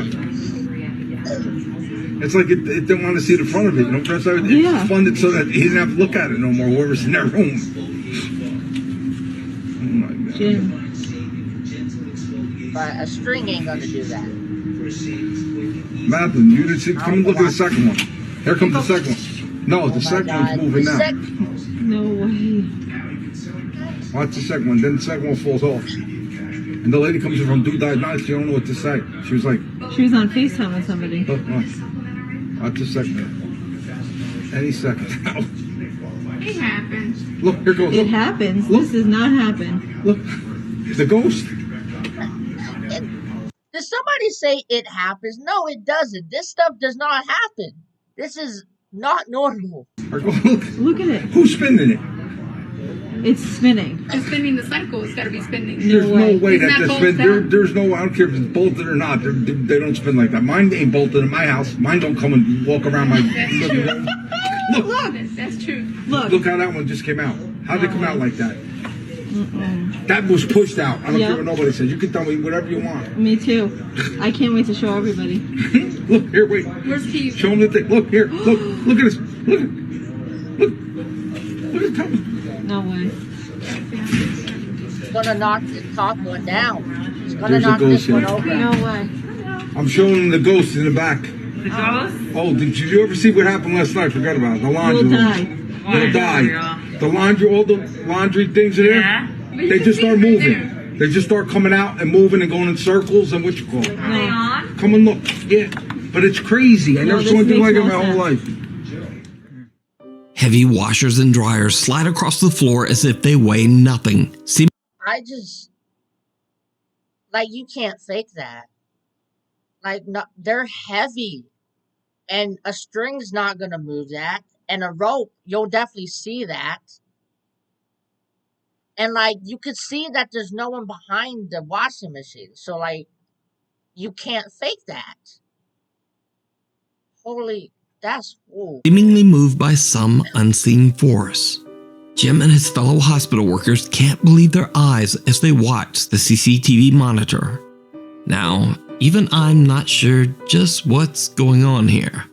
It's like it didn't want to see the front of it. Press out. It's funded so that he didn't have to look at it no more. Whoever's in that room. Oh my God. Jim. But a string ain't gonna do that. Madeline, you didn't see. Come and look at the second one. Here comes the second one. No, the second one's moving now. No way. Watch the second one. Then the second one falls off. And the lady comes in from Do Diagnostics. You don't know what to say. She was like. She was on FaceTime with somebody. Look, watch the second one. Any second now. It happens. Look, here goes. It happens. Look. This does not happen. Look, the ghost. Did somebody say it happens? No, it doesn't. This stuff does not happen. This is not normal. Look at it. Who's spinning it? It's spinning. It's spinning the cycle. It's got to be spinning. There's no way that Isn't this that spin. There's no. I don't care if it's bolted or not. They don't spin like that. Mine ain't bolted in my house. Mine don't come and walk around my living room. Look. That's true. Look how that one just came out. How'd it come out like that? That was pushed out. I don't care what nobody says. You can tell me whatever you want. Me too. I can't wait to show everybody. Look, here, wait. Where's Keith? Show them the thing. Look, here. Look at this. Look at that. No way. It's gonna knock the top one down. It's gonna There's a knock ghost this one here. over. No way. I'm showing them the ghost in the back. The ghost? Oh, did you ever see what happened last night? Forgot about it. The laundry You'll room. die. You'll die. The laundry, all the laundry things in there, Yeah. they just start moving. They just start coming out and moving and going in circles and what you call it. Are they on? Come and look. Yeah. But it's crazy. I never saw anything like it in my whole life. Heavy washers and dryers slide across the floor as if they weigh nothing. I just, like, you can't fake that. Like, no, they're heavy. And a string's not going to move that. And a rope, you'll definitely see that. And, like, you could see that there's no one behind the washing machine. So, like, you can't fake that. Holy, that's, ooh. Seemingly moved by some unseen force. Jim and his fellow hospital workers can't believe their eyes as they watch the CCTV monitor. Now, even I'm not sure just what's going on here.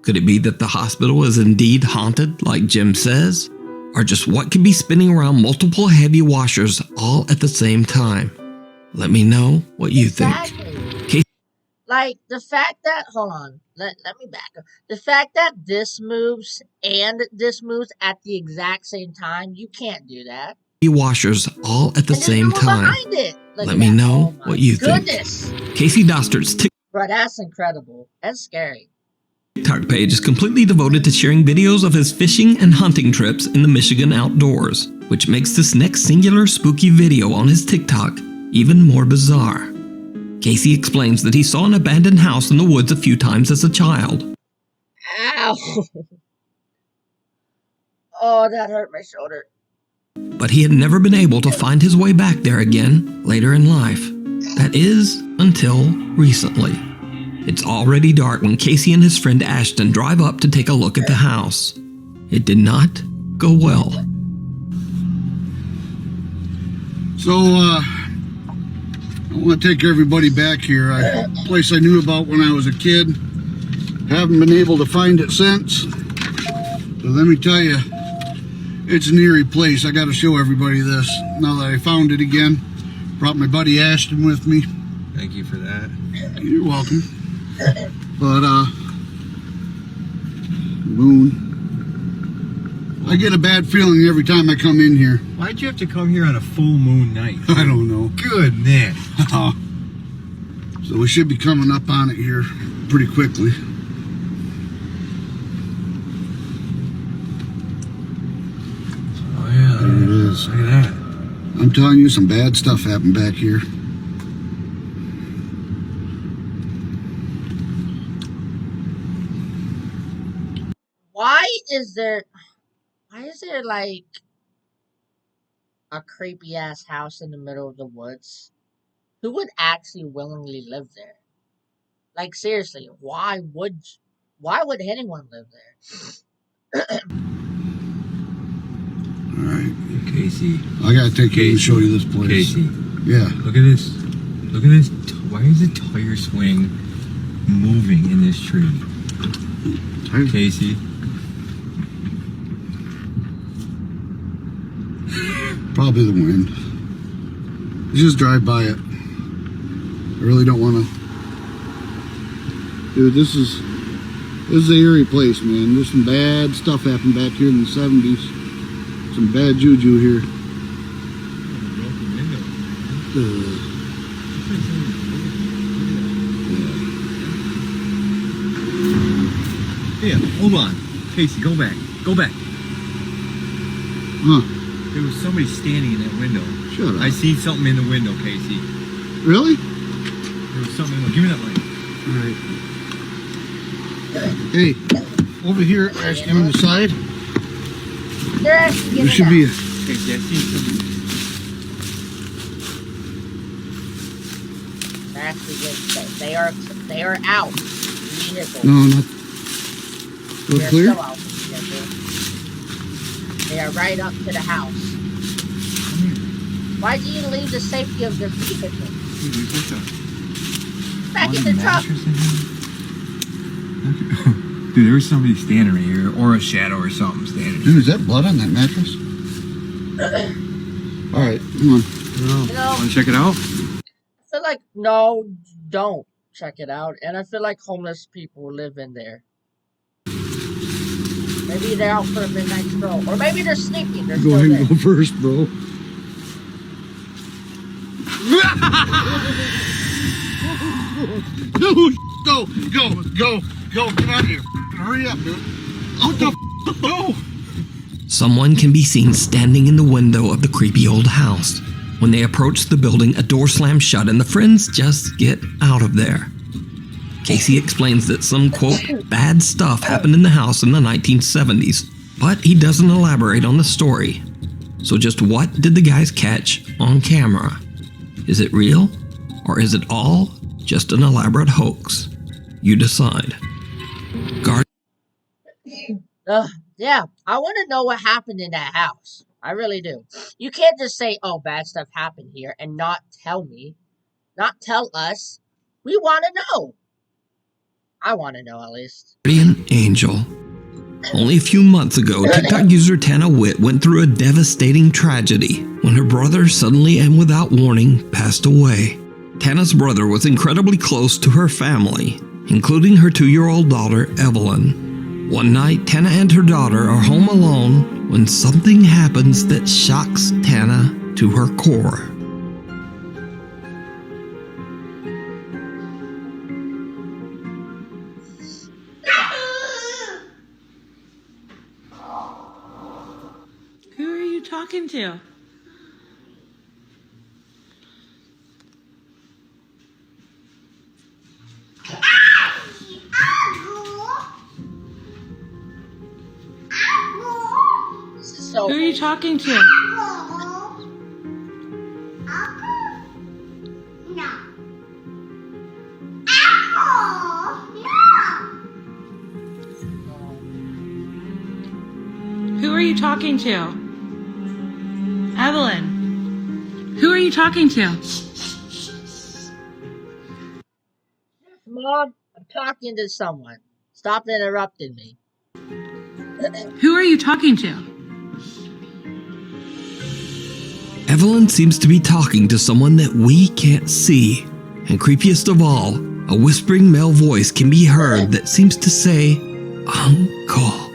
Could it be that the hospital is indeed haunted, like Jim says? Or just what could be spinning around multiple heavy washers all at the same time? Let me know what you think. Like, the fact that, hold on, let me back up. The fact that this moves and this moves at the exact same time, you can't do that. Washers all at the same time. Let me know what you think. Casey Dostert's Bro, that's incredible. That's scary. TikTok page is completely devoted to sharing videos of his fishing and hunting trips in the Michigan outdoors, which makes this next singular spooky video on his TikTok even more bizarre. Casey explains that he saw an abandoned house in the woods a few times as a child. Ow! Oh, that hurt my shoulder. But he had never been able to find his way back there again later in life. That is, until recently. It's already dark when Casey and his friend Ashton drive up to take a look at the house. It did not go well. So, I want to take everybody back here. A place I knew about when I was a kid. Haven't been able to find it since. So let me tell you, it's an eerie place. I got to show everybody this now that I found it again. Brought my buddy Ashton with me. Thank you for that. You're welcome. But, moon. I get a bad feeling every time I come in here. Why'd you have to come here on a full moon night? I don't know. Goodness. So we should be coming up on it here pretty quickly. Oh yeah, there it is. Look at that. I'm telling you, some bad stuff happened back here. Why is there like a creepy ass house in the middle of the woods? Who would actually willingly live there? Like, seriously, why would anyone live there? Alright. Casey. I gotta take you and show you this place. Casey. Yeah. Look at this. Look at this. Why is the tire swing moving in this tree? Casey. Probably the wind. You just drive by it. I really don't want to. Dude, this is an eerie place, man. There's some bad stuff happened back here in the 70s. Some bad juju here. Yeah, hold on. Casey, go back. Go back. Huh. There was somebody standing in that window. Shut up. I seen something in the window, Casey. Really? There was something in the window. Give me that light. Alright. Hey, over here, Ashton, on the side. There should be a... Casey, I seen something. They are out. Vehicle. No, not... Go They're clear? still out of the vehicle. They are right up to the house. Why do you leave the safety of the vehicle? Back in the truck. Dude, there was somebody standing right here, or a shadow or something standing. Dude, is that blood on that mattress? Alright, come on. You know, Want to check it out? I feel like, no, don't. check it out, and I feel like homeless people live in there. Maybe they're out for a midnight stroll, or maybe they're sleeping. They're Go still ahead there. and go first, bro. Go, get out of here. Hurry up, dude. What the go? Someone can be seen standing in the window of the creepy old house. When they approach the building, a door slams shut and the friends just get out of there. Casey explains that some, quote, bad stuff happened in the house in the 1970s, but he doesn't elaborate on the story. So just what did the guys catch on camera? Is it real? Or is it all just an elaborate hoax? You decide. Yeah, I want to know what happened in that house. I really do. You can't just say, oh, bad stuff happened here and not tell me. Not tell us. We want to know. I want to know, at least. Guardian Angel. Only a few months ago, TikTok user Tana Witt went through a devastating tragedy when her brother suddenly and without warning passed away. Tana's brother was incredibly close to her family, including her 2-year-old daughter, Evelyn. One night, Tana and her daughter are home alone when something happens that shocks Tana to her core. Who are you talking to? So Who are you talking to? Who are you talking to? Evelyn. Who are you talking to? Mom, I'm talking to someone. Stop interrupting me. Who are you talking to? Evelyn seems to be talking to someone that we can't see. And creepiest of all, a whispering male voice can be heard that seems to say, Uncle.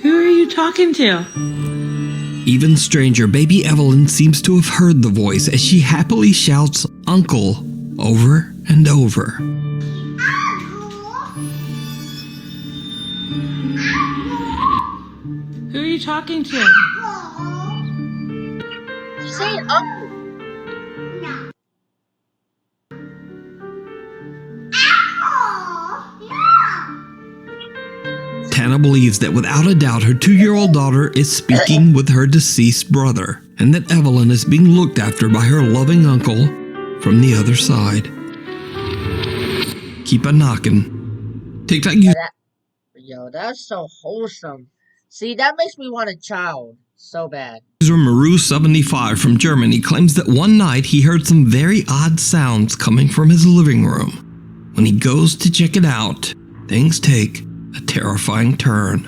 Who are you talking to? Even stranger, baby Evelyn seems to have heard the voice as she happily shouts, Uncle, over and over. Who are you talking to? She's saying uncle. Tana believes that without a doubt her 2-year-old daughter is speaking with her deceased brother, and that Evelyn is being looked after by her loving uncle from the other side. Keep a knocking. TikTok user Yo, that's so wholesome. See, that makes me want a child so bad. Maru75 from Germany claims that one night he heard some very odd sounds coming from his living room. When he goes to check it out, things take a terrifying turn.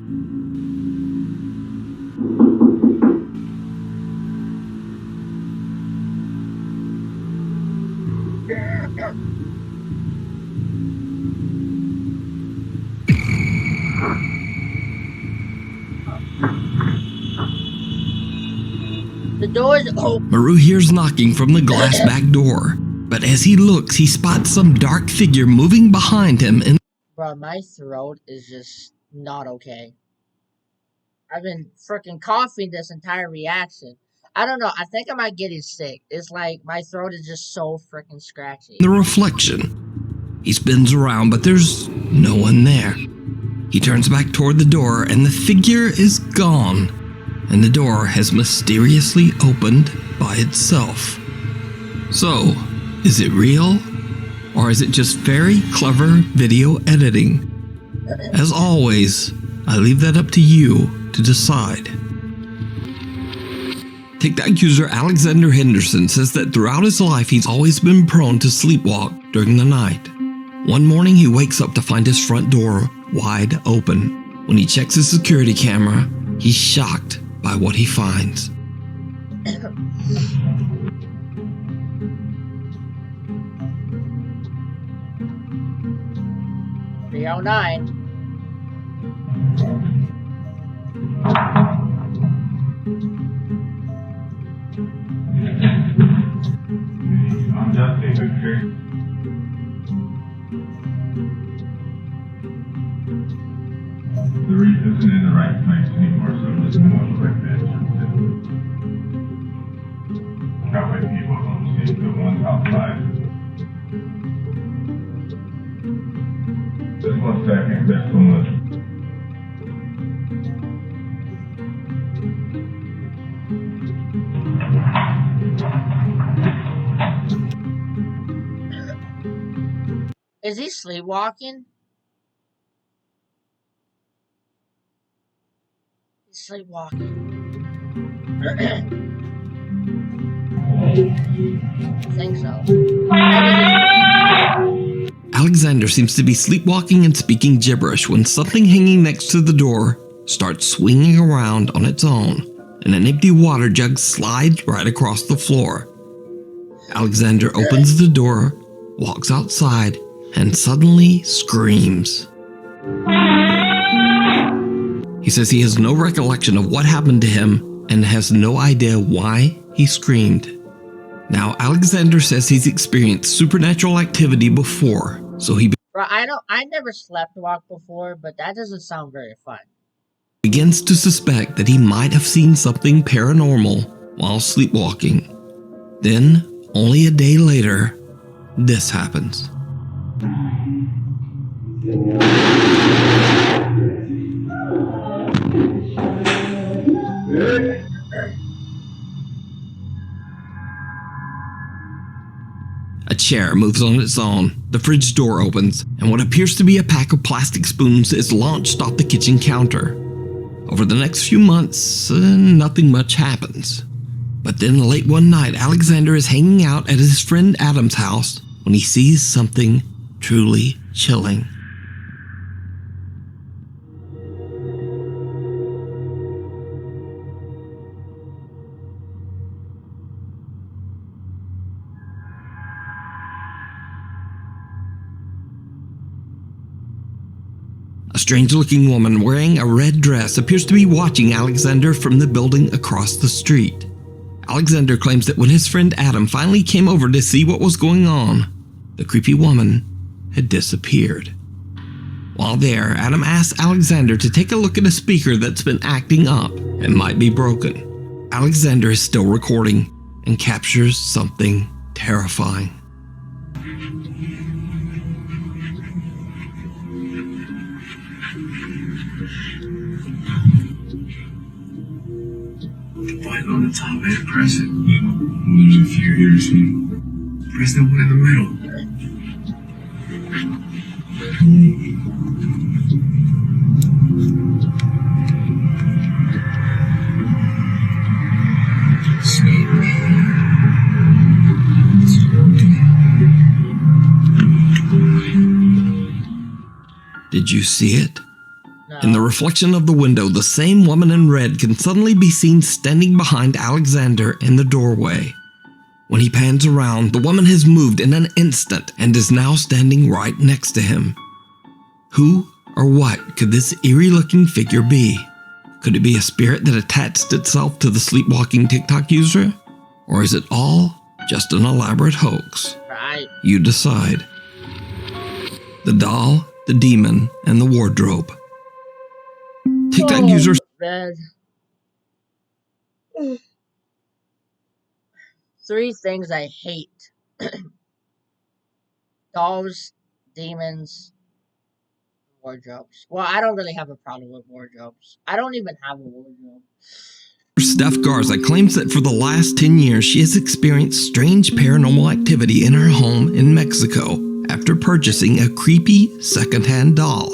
The door is open. Maru hears knocking from the glass back door, but as he looks, he spots some dark figure moving behind him and Bro, my throat is just not okay. I've been freaking coughing this entire reaction. I don't know. I think I might get sick. It's like my throat is just so freaking scratchy. the reflection. He spins around, but there's no one there. He turns back toward the door, and the figure is gone, and the door has mysteriously opened by itself. So, is it real? Or is it just very clever video editing? As always, I leave that up to you to decide. TikTok user Alexander Henderson says that throughout his life he's always been prone to sleepwalk during the night. One morning he wakes up to find his front door wide open. When he checks his security camera, he's shocked by what he finds. $309. I'm just taking a picture. The reef isn't in the right place anymore, so I'm just going to go like this. That way people don't see the ones outside. Just 1 second, there's so much. Is he sleepwalking? He's sleepwalking. I think so. Alexander seems to be sleepwalking and speaking gibberish when something hanging next to the door starts swinging around on its own, and an empty water jug slides right across the floor. Alexander opens the door, walks outside, and suddenly screams. He says he has no recollection of what happened to him and has no idea why he screamed. Now, Alexander says he's experienced supernatural activity before, so he Bro, I never slept walk before, but that doesn't sound very fun. begins to suspect that he might have seen something paranormal while sleepwalking. Then, only a day later, this happens. A chair moves on its own, the fridge door opens, and what appears to be a pack of plastic spoons is launched off the kitchen counter. Over the next few months, nothing much happens. But then late one night, Alexander is hanging out at his friend Adam's house when he sees something truly chilling. A strange-looking woman wearing a red dress appears to be watching Alexander from the building across the street. Alexander claims that when his friend Adam finally came over to see what was going on, the creepy woman had disappeared. While there, Adam asks Alexander to take a look at a speaker that's been acting up and might be broken. Alexander is still recording and captures something terrifying. Button on the top and press it. There's a few here, see? Press the one in the middle. Did you see it? In the reflection of the window, the same woman in red can suddenly be seen standing behind Alexander in the doorway. When he pans around, the woman has moved in an instant and is now standing right next to him. Who or what could this eerie-looking figure be? Could it be a spirit that attached itself to the sleepwalking TikTok user? Or is it all just an elaborate hoax? Right. You decide. The doll, the demon, and the wardrobe. TikTok users. Man. 3 things I hate. Dolls, demons, wardrobes. Well, I don't really have a problem with wardrobes. I don't even have a wardrobe. Steph Garza claims that for the last 10 years she has experienced strange paranormal activity in her home in Mexico after purchasing a creepy secondhand doll.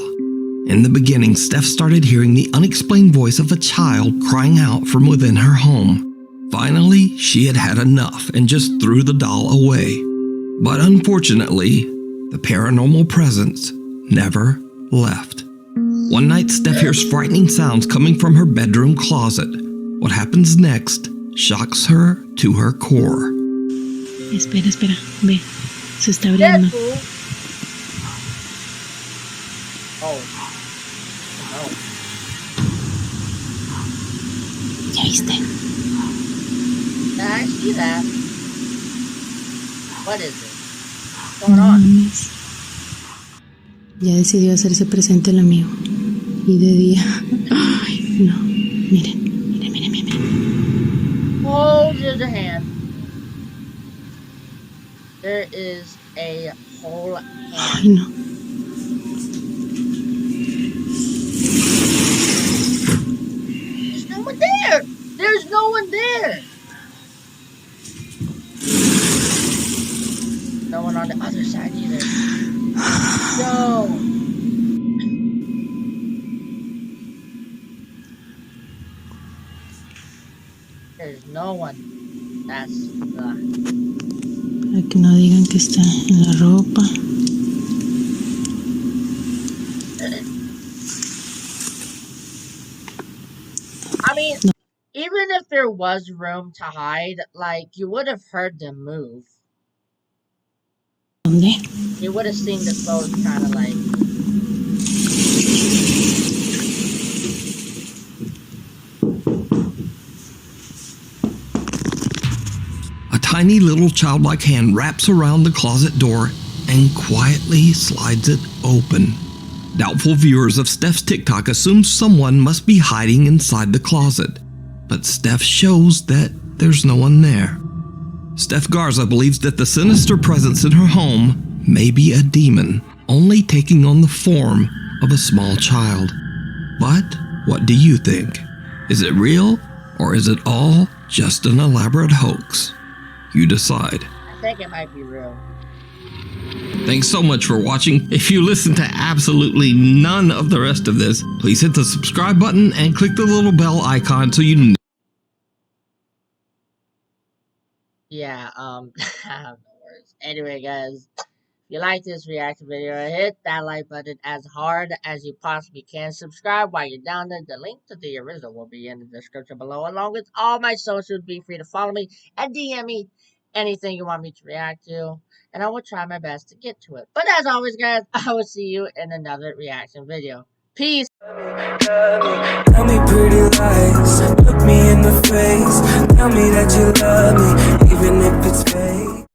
In the beginning, Steph started hearing the unexplained voice of a child crying out from within her home. Finally, she had had enough and just threw the doll away. But unfortunately, the paranormal presence never left. One night, Steph hears frightening sounds coming from her bedroom closet. What happens next shocks her to her core. Espera, ve. Se está abriendo. Oh. No. ¿Ya viste? I see that. What is it? What's going on? Ya decidió hacerse presente el amigo. Y de día. Ay, no. Miren. Oh, there's a hand. There is a whole hand. Ay, no. There's no one there. There's no one there. No one on the other side either. No. There's no one. That's the... Para que no digan que está en la ropa. I mean, even if there was room to hide, like, you would have heard them move. ¿Dónde? You would have seen the clothes kind of like... A tiny little childlike hand wraps around the closet door and quietly slides it open. Doubtful viewers of Steph's TikTok assume someone must be hiding inside the closet, but Steph shows that there's no one there. Steph Garza believes that the sinister presence in her home may be a demon, only taking on the form of a small child. But what do you think? Is it real, or is it all just an elaborate hoax? You decide. I think it might be real. Thanks so much for watching. If you listen to absolutely none of the rest of this, please hit the subscribe button and click the little bell icon so you know. Yeah, I have no words. Anyway, guys, if you like this reaction video, hit that like button as hard as you possibly can. Subscribe while you're down there. The link to the original will be in the description below, along with all my socials. Be free to follow me and DM me anything you want me to react to, and I will try my best to get to it. But as always, guys, I will see you in another reaction video. Peace. Tell me pretty lies, look me in the face. Tell me that you love me, even if it's fake.